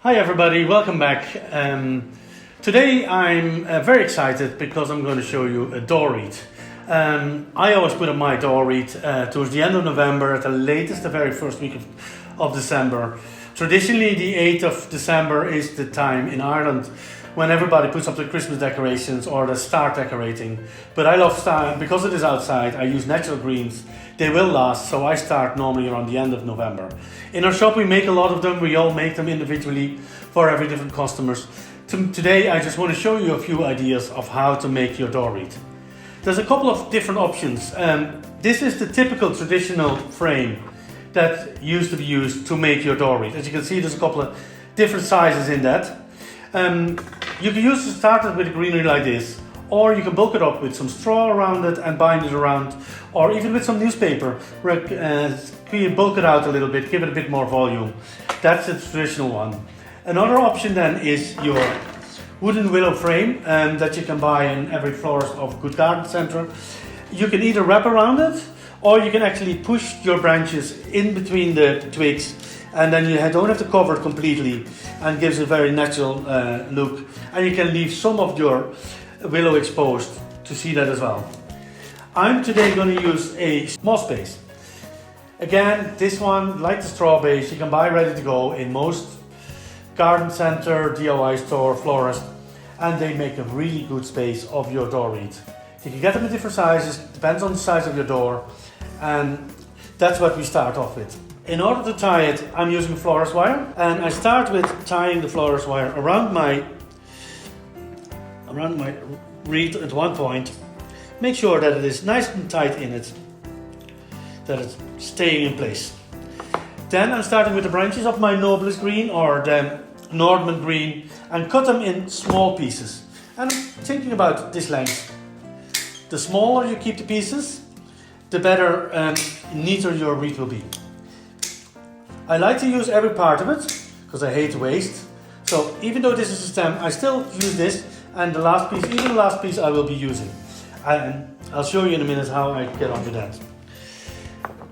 Hi everybody, welcome back. Today I'm very excited because I'm going to show you a door wreath. I always put up my door wreath towards the end of November, at the latest the very first week of December. Traditionally the 8th of December is the time in Ireland when everybody puts up the Christmas decorations or they start decorating. But I love start because it is outside. I use natural greens. They will last, so I start normally around the end of November. In our shop we make a lot of them. We all make them individually for every different customers. Today I just want to show you a few ideas of how to make your door wreath. There's a couple of different options. This is the typical traditional frame that used to be used to make your door wreath. As you can see, there's a couple of different sizes in that. You can use to start it with a greenery like this, or you can bulk it up with some straw around it and bind it around, or even with some newspaper, bulk it out a little bit, give it a bit more volume. That's the traditional one. Another option then is your wooden willow frame that you can buy in every florist or good garden center. You can either wrap around it, or you can actually push your branches in between the twigs, and then you don't have to cover it completely, and gives a very natural look. And you can leave some of your willow exposed to see that as well. I'm today going to use a moss base. Again, this one, like the straw base, you can buy ready to go in most garden center, DIY store, florist, and they make a really good space of your door wreath. You can get them in different sizes, depends on the size of your door, and that's what we start off with. In order to tie it, I'm using florist wire, and I start with tying the florist wire around my wreath at one point. Make sure that it is nice and tight in it, that it's staying in place. Then I'm starting with the branches of my noblest green or the Nordman green and cut them in small pieces. And I'm thinking about this length. The smaller you keep the pieces, the better and neater your wreath will be. I like to use every part of it because I hate waste. So even though this is a stem, I still use this, and the last piece, even the last piece I will be using. And I'll show you in a minute how I get onto that.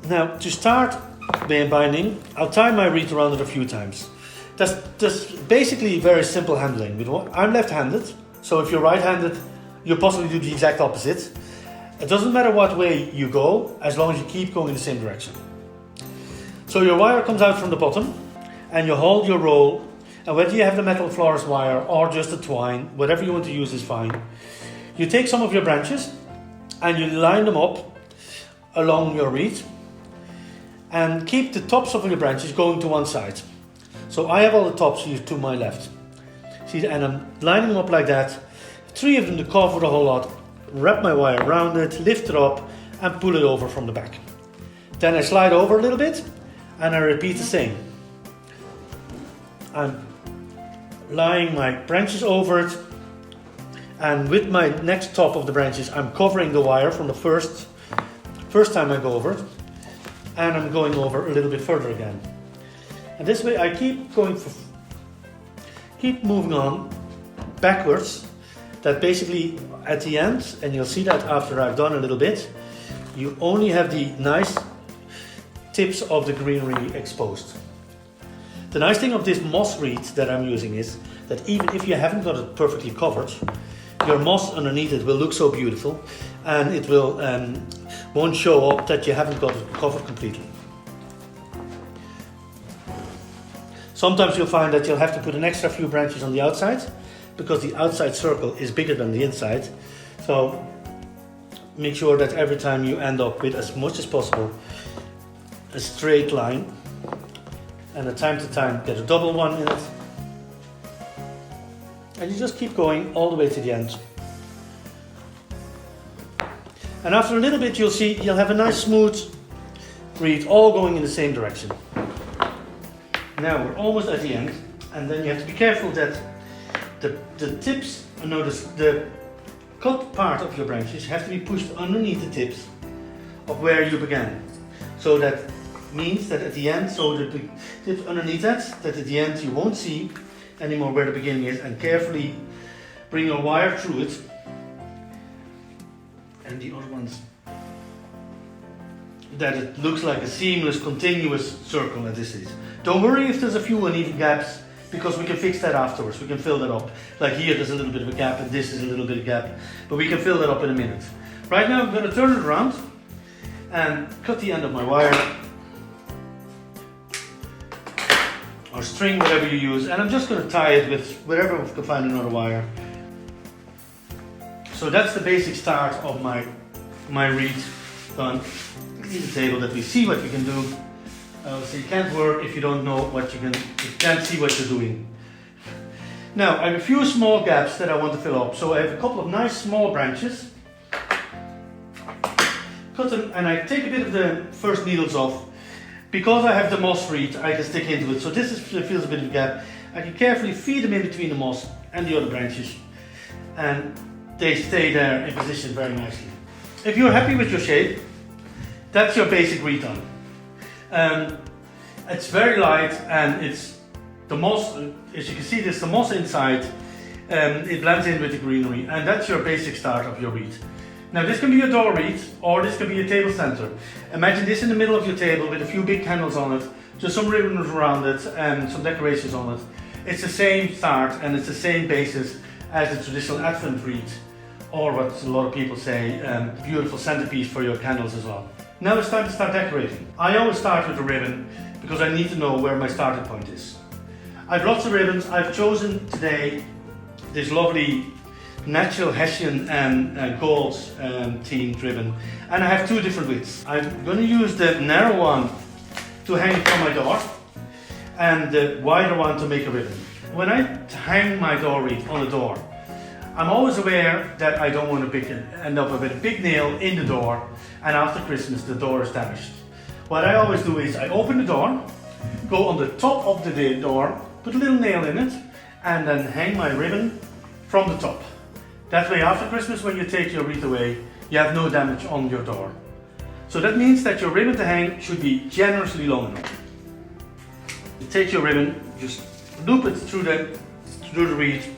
Now to start binding, I'll tie my wreath around it a few times. That's basically very simple handling. I'm left-handed, so if you're right-handed, you'll possibly do the exact opposite. It doesn't matter what way you go, as long as you keep going in the same direction. So your wire comes out from the bottom, and you hold your roll, and whether you have the metal florist wire or just a twine, whatever you want to use is fine. You take some of your branches, and you line them up along your wreath, and keep the tops of your branches going to one side. So I have all the tops here to my left. See, and I'm lining them up like that. 3 of them to cover the whole lot. Wrap my wire around it, lift it up, and pull it over from the back. Then I slide over a little bit, and I repeat the same. I'm laying my branches over it, and with my next top of the branches, I'm covering the wire from the first time I go over it, and I'm going over a little bit further again. And this way I keep moving on backwards, that basically at the end, and you'll see that after I've done a little bit, you only have the nice tips of the greenery exposed. The nice thing of this moss wreath that I'm using is that even if you haven't got it perfectly covered, your moss underneath it will look so beautiful, and it will won't show up that you haven't got it covered completely. Sometimes you'll find that you'll have to put an extra few branches on the outside because the outside circle is bigger than the inside. So make sure that every time you end up with, as much as possible, a straight line, and at time to time get a double one in it, and you just keep going all the way to the end. And after a little bit you'll see you'll have a nice smooth wreath all going in the same direction. Now we're almost at the end, and then you have to be careful that the tips, notice the cut part of your branches have to be pushed underneath the tips of where you began. So that means that at the end, so the tips underneath that at the end you won't see anymore where the beginning is, and carefully bring your wire through it, and the other ones, that it looks like a seamless, continuous circle that this is. Don't worry if there's a few uneven gaps. because we can fix that afterwards. We can fill that up. Like here, there's a little bit of a gap, and this is a little bit of a gap, but we can fill that up in a minute. Right now, I'm going to turn it around and cut the end of my wire, or string, whatever you use, and I'm just going to tie it with wherever we can find another wire. So that's the basic start of my wreath done. Leave the table that we see what we can do. So you can't work if you don't know what you can't see what you're doing. Now I have a few small gaps that I want to fill up. So I have a couple of nice small branches. Cut them, and I take a bit of the first needles off. Because I have the moss wreath, I can stick into it. So this feels a bit of a gap. I can carefully feed them in between the moss and the other branches, and they stay there in position very nicely. If you're happy with your shape, that's your basic wreath on. It's very light, and it's the moss, as you can see, there's the moss inside. It blends in with the greenery, and that's your basic start of your wreath. Now this can be a door wreath, or this can be a table center. Imagine this in the middle of your table with a few big candles on it, just some ribbons around it and some decorations on it. It's the same start, and it's the same basis as the traditional Advent wreath, or what a lot of people say, beautiful centerpiece for your candles as well. Now it's time to start decorating. I always start with a ribbon because I need to know where my starting point is. I have lots of ribbons. I've chosen today this lovely natural Hessian and gold themed ribbon, and I have two different widths. I'm going to use the narrow one to hang from my door and the wider one to make a ribbon. When I hang my door wreath on the door, I'm always aware that I don't want to end up with a big nail in the door, and after Christmas the door is damaged. What I always do is I open the door, go on the top of the door, put a little nail in it, and then hang my ribbon from the top. That way, after Christmas, when you take your wreath away, you have no damage on your door. So that means that your ribbon to hang should be generously long enough. You take your ribbon, just loop it through the wreath.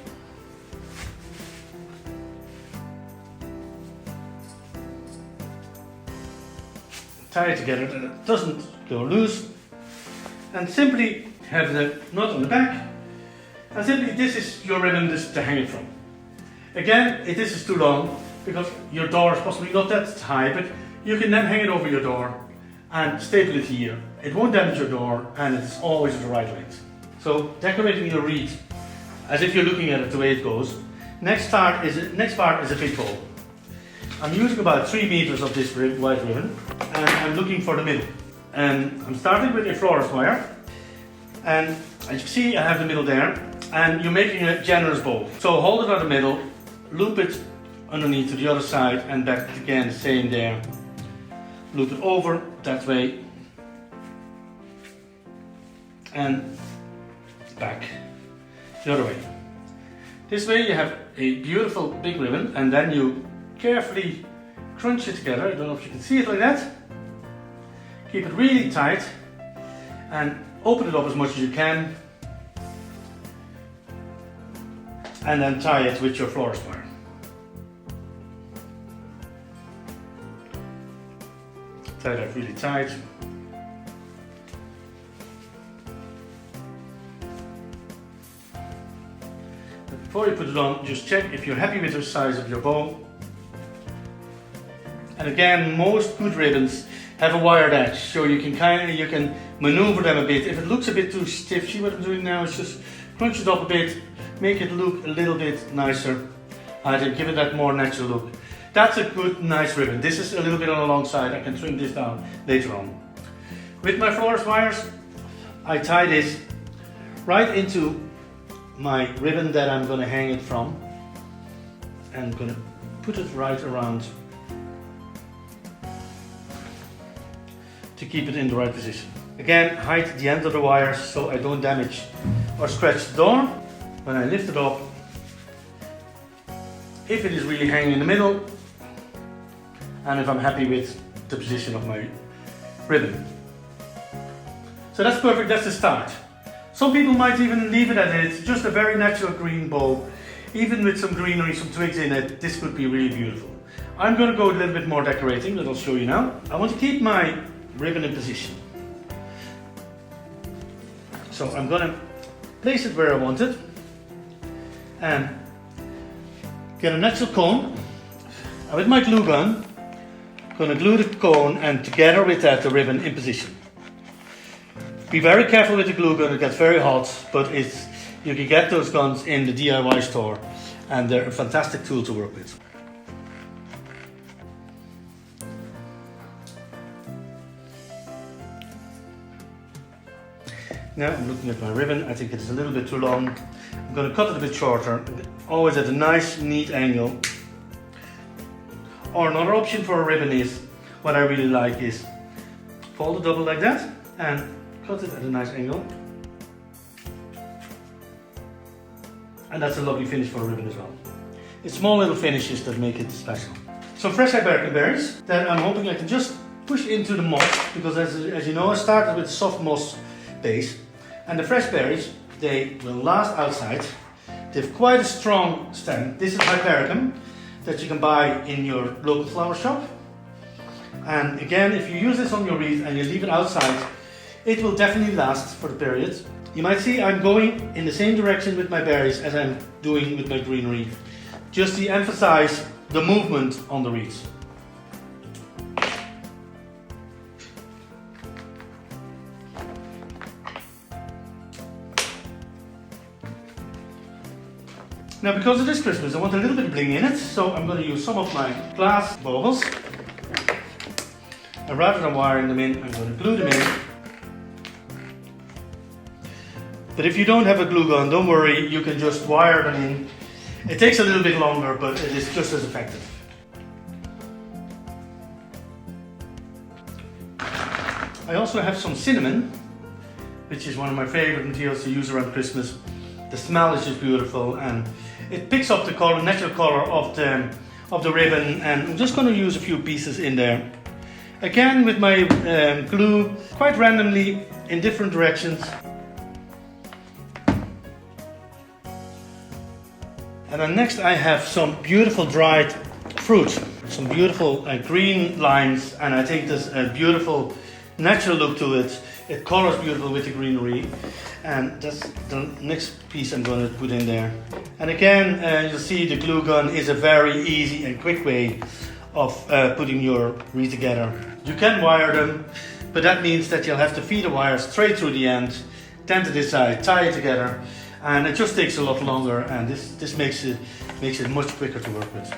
Tie it together that it doesn't go loose. And simply have the knot on the back. And simply, this is your ribbon to hang it from. Again, this is too long because your door is possibly not that high, but you can then hang it over your door and staple it here. It won't damage your door, and it's always the right length. So decorating your wreath as if you're looking at it the way it goes. Next part is a big bowl. I'm using about 3 meters of this white ribbon, and I'm looking for the middle. And I'm starting with a florist wire, and as you can see, I have the middle there, and you're making a generous bowl. So hold it on the middle, loop it underneath to the other side, and back again, the same there. Loop it over that way, and back the other way. This way you have a beautiful big ribbon, and then you carefully crunch it together. I don't know if you can see it like that. Keep it really tight and open it up as much as you can, and then tie it with your florist wire. Tie that really tight. But before you put it on, just check if you're happy with the size of your bow. And again, most good ribbons have a wired edge, so you can maneuver them a bit. If it looks a bit too stiff, see what I'm doing now? It's just crunch it up a bit, make it look a little bit nicer, and give it that more natural look. That's a good, nice ribbon. This is a little bit on the long side. I can trim this down later on. With my florist wires, I tie this right into my ribbon that I'm going to hang it from, and I'm going to put it right around to keep it in the right position. Again, hide the end of the wires so I don't damage or scratch the door. When I lift it up, if it is really hanging in the middle, and if I'm happy with the position of my ribbon. So that's perfect, that's the start. Some people might even leave it at it, just a very natural green bow. Even with some greenery, some twigs in it, this could be really beautiful. I'm going to go a little bit more decorating, that I'll show you now. I want to keep my ribbon in position. So I'm going to place it where I want it, and get a natural cone. And with my glue gun, I'm going to glue the cone and together with that the ribbon in position. Be very careful with the glue gun, it gets very hot, but you can get those guns in the DIY store and they're a fantastic tool to work with. Now I'm looking at my ribbon, I think it's a little bit too long. I'm going to cut it a bit shorter, always at a nice neat angle. Or another option for a ribbon is, what I really like is, fold it double like that and cut it at a nice angle. And that's a lovely finish for a ribbon as well. It's small little finishes that make it special. Some fresh Iberican berries that I'm hoping I can just push into the moss, because as you know I started with soft moss base, and the fresh berries, they will last outside. They have quite a strong stem. This is Hypericum that you can buy in your local flower shop. And again, if you use this on your wreath and you leave it outside, it will definitely last for the period. You might see I'm going in the same direction with my berries as I'm doing with my greenery, just to emphasize the movement on the wreath. Now, because it is Christmas, I want a little bit of bling in it, so I'm going to use some of my glass baubles. And rather than wiring them in, I'm going to glue them in. But if you don't have a glue gun, don't worry, you can just wire them in. It takes a little bit longer, but it is just as effective. I also have some cinnamon, which is one of my favorite materials to use around Christmas. The smell is just beautiful and it picks up the color, natural color of the ribbon, and I'm just going to use a few pieces in there. Again with my glue, quite randomly in different directions. And then next I have some beautiful dried fruit, some beautiful green limes, and I think there's a beautiful natural look to it. It colors beautiful with the greenery, and that's the next piece I'm going to put in there. And again, you'll see the glue gun is a very easy and quick way of putting your wreath together. You can wire them, but that means that you'll have to feed the wire straight through the end, then to this side, tie it together, and it just takes a lot longer, and this makes it much quicker to work with.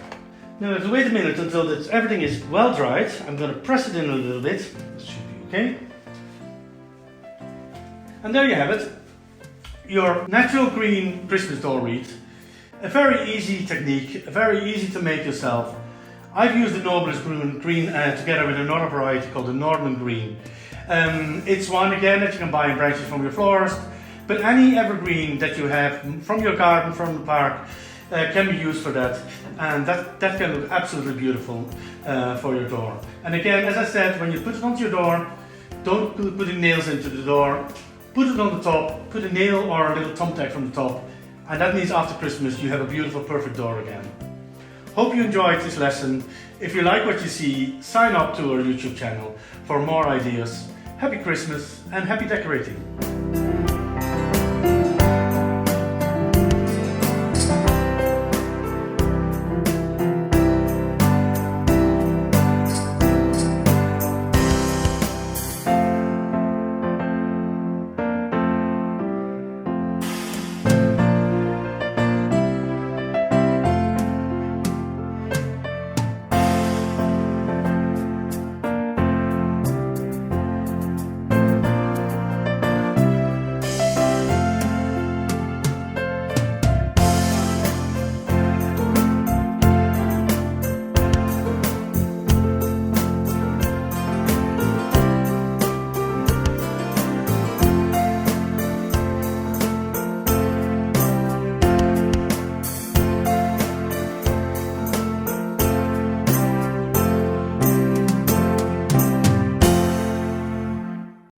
Now I have to wait a minute until everything is well dried. I'm going to press it in a little bit. This should be okay. And there you have it, your natural green Christmas door wreath. A very easy technique, very easy to make yourself. I've used the Noblest green together with another variety called the Norman green. It's one again that you can buy in branches from your florist, but any evergreen that you have from your garden, from the park, can be used for that, and that can look absolutely beautiful for your door. And again, as I said, when you put it onto your door, don't put the nails into the door. Put it on the top, put a nail or a little thumbtack from the top, and that means after Christmas you have a beautiful, perfect door again. Hope you enjoyed this lesson. If you like what you see, sign up to our YouTube channel for more ideas. Happy Christmas and happy decorating!